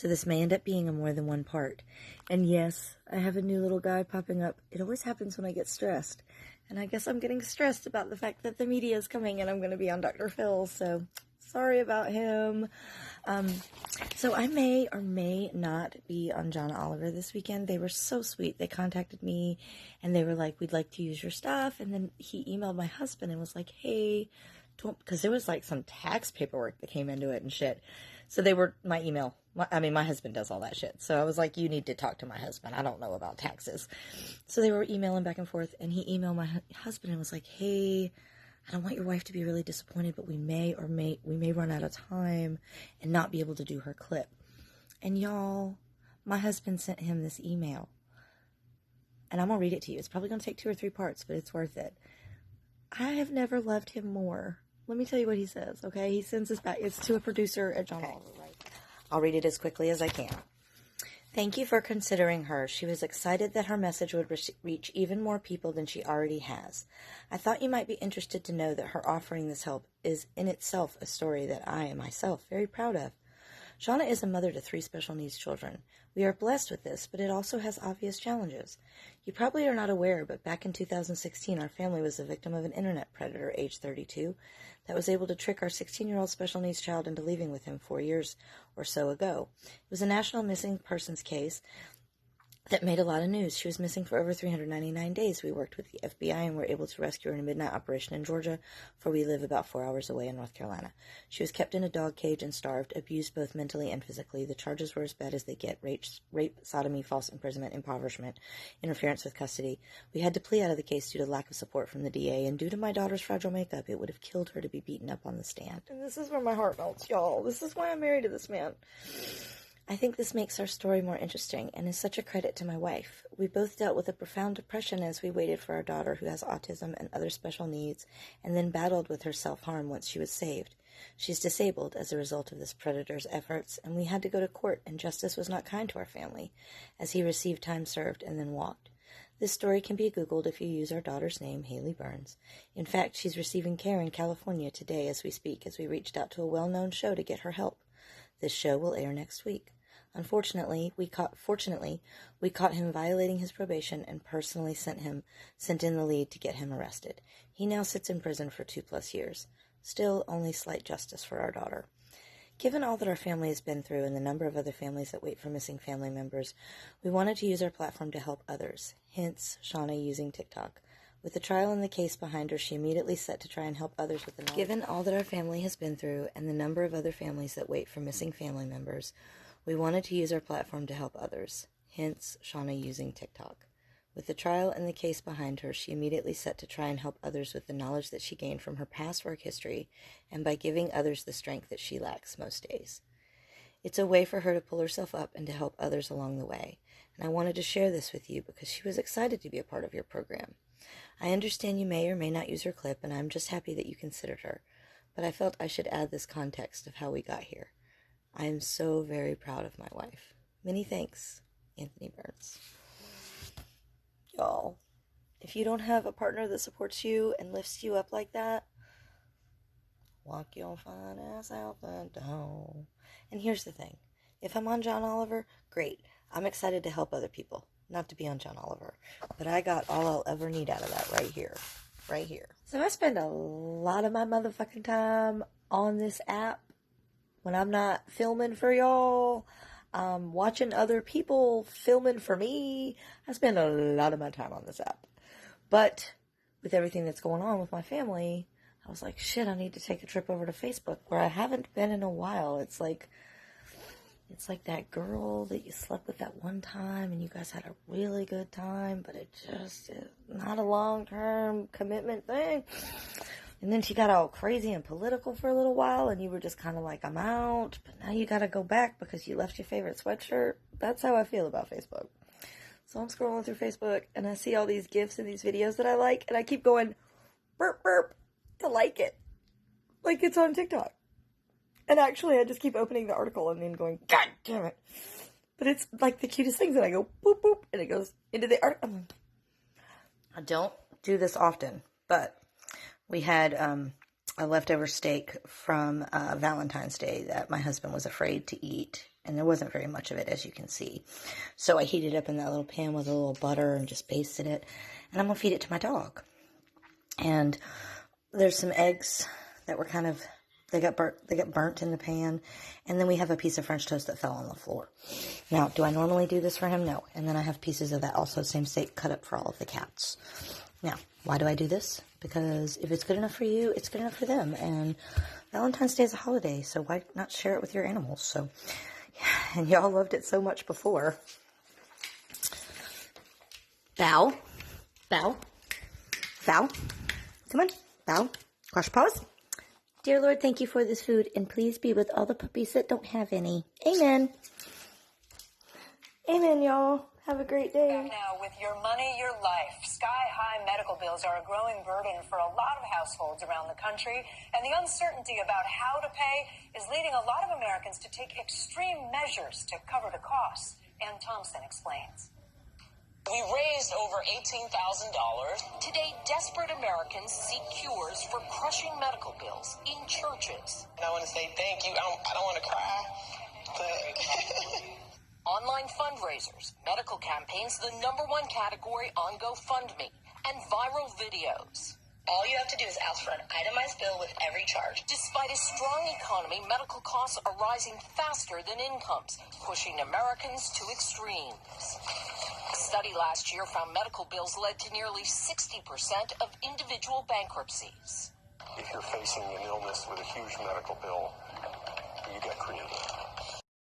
So this may end up being a more than one part. And yes, I have a new little guy popping up. It always happens when I get stressed. And I guess I'm getting stressed about the fact that the media is coming and I'm going to be on Dr. Phil. So sorry about him. So I may or may not be on John Oliver this weekend. They were so sweet. They contacted me and they were like, we'd like to use your stuff. And then he emailed my husband and was like, hey, because there was like some tax paperwork that came into it and shit. So they were my email. My husband does all that shit. So I was like, you need to talk to my husband. I don't know about taxes. So they were emailing back and forth, and he emailed my husband and was like, hey, I don't want your wife to be really disappointed, but we may run out of time and not be able to do her clip. And y'all, my husband sent him this email. And I'm going to read it to you. It's probably going to take 2 or 3 parts, but it's worth it. I have never loved him more. Let me tell you what he says, okay? He sends this back. It's to a producer at John Oliver, right? I'll read it as quickly as I can. Thank you for considering her. She was excited that her message would reach even more people than she already has. I thought you might be interested to know that her offering this help is in itself a story that I am myself very proud of. Shauna is a mother to 3 special needs children. We are blessed with this, but it also has obvious challenges. You probably are not aware, but back in 2016, our family was the victim of an internet predator, age 32, that was able to trick our 16-year-old special needs child into leaving with him 4 years or so ago. It was a national missing persons case that made a lot of news. She was missing for over 399 days. We worked with the FBI and were able to rescue her in a midnight operation in Georgia, for we live about 4 hours away in North Carolina. She was kept in a dog cage and starved, abused both mentally and physically. The charges were as bad as they get: rape, sodomy, false imprisonment, impoverishment, interference with custody. We had to plea out of the case due to lack of support from the DA, and due to my daughter's fragile makeup, it would have killed her to be beaten up on the stand. And this is where my heart melts, y'all. This is why I'm married to this man. I think this makes our story more interesting and is such a credit to my wife. We both dealt with a profound depression as we waited for our daughter, who has autism and other special needs, and then battled with her self-harm once she was saved. She's disabled as a result of this predator's efforts, and we had to go to court, and justice was not kind to our family, as he received time served and then walked. This story can be Googled if you use our daughter's name, Haley Burns. In fact, she's receiving care in California today as we speak, as we reached out to a well-known show to get her help. This show will air next week. Fortunately, we caught him violating his probation and personally sent in the lead to get him arrested. He now sits in prison for 2+ years. Still, only slight justice for our daughter. Given all that our family has been through and the number of other families that wait for missing family members, we wanted to use our platform to help others, hence Shauna using TikTok. With the trial and the case behind her, she immediately set to try and help others with the knowledge. Given all that our family has been through and the number of other families that wait for missing family members, we wanted to use our platform to help others, hence Shauna using TikTok. With the trial and the case behind her, she immediately set to try and help others with the knowledge that she gained from her past work history and by giving others the strength that she lacks most days. It's a way for her to pull herself up and to help others along the way, and I wanted to share this with you because she was excited to be a part of your program. I understand you may or may not use her clip, and I'm just happy that you considered her, but I felt I should add this context of how we got here. I am so very proud of my wife. Many thanks, Anthony Burns. Y'all, if you don't have a partner that supports you and lifts you up like that, walk your fine ass out the door. And here's the thing. If I'm on John Oliver, great. I'm excited to help other people, not to be on John Oliver. But I got all I'll ever need out of that right here. Right here. So I spend a lot of my motherfucking time on this app when I'm not filming for y'all. Watching other people filming for me. I spend a lot of my time on this app. But with everything that's going on with my family, I was like, shit, I need to take a trip over to Facebook, where I haven't been in a while. It's like that girl that you slept with that one time and you guys had a really good time, but it just is not a long-term commitment thing. And then she got all crazy and political for a little while, and you were just kind of like, I'm out, but now you got to go back because you left your favorite sweatshirt. That's how I feel about Facebook. So I'm scrolling through Facebook, and I see all these GIFs and these videos that I like, and I keep going, burp, burp, to like it. Like it's on TikTok. And actually, I just keep opening the article and then going, God damn it. But it's like the cutest things, and I go, boop, boop, and it goes into the article. I don't do this often, but we had a leftover steak from Valentine's Day that my husband was afraid to eat And there wasn't very much of it, as you can see. So I heated it up in that little pan with a little butter and just basted it. And I'm going to feed it to my dog. And there's some eggs that were kind of, they got burnt in the pan. And then we have a piece of French toast that fell on the floor. Now, do I normally do this for him? No. And then I have pieces of that also same steak cut up for all of the cats. Now, why do I do this? Because if it's good enough for you, it's good enough for them. And Valentine's Day is a holiday, so why not share it with your animals? So, yeah, and y'all loved it so much before. Bow. Bow. Bow. Come on. Bow. Cross your paws. Dear Lord, thank you for this food, and please be with all the puppies that don't have any. Amen. Amen, y'all. Have a great day. Now, with your money, your life. Sky-high medical bills are a growing burden for a lot of households around the country, and the uncertainty about how to pay is leading a lot of Americans to take extreme measures to cover the costs. Ann Thompson explains. We raised over $18,000. Today, desperate Americans seek cures for crushing medical bills in churches. And I want to say thank you. I don't want to cry, but... Online fundraisers, medical campaigns, the #1 category on GoFundMe, and viral videos. All you have to do is ask for an itemized bill with every charge. Despite a strong economy, medical costs are rising faster than incomes, pushing Americans to extremes. A study last year found medical bills led to nearly 60% of individual bankruptcies. If you're facing an illness with a huge medical bill, you get creative.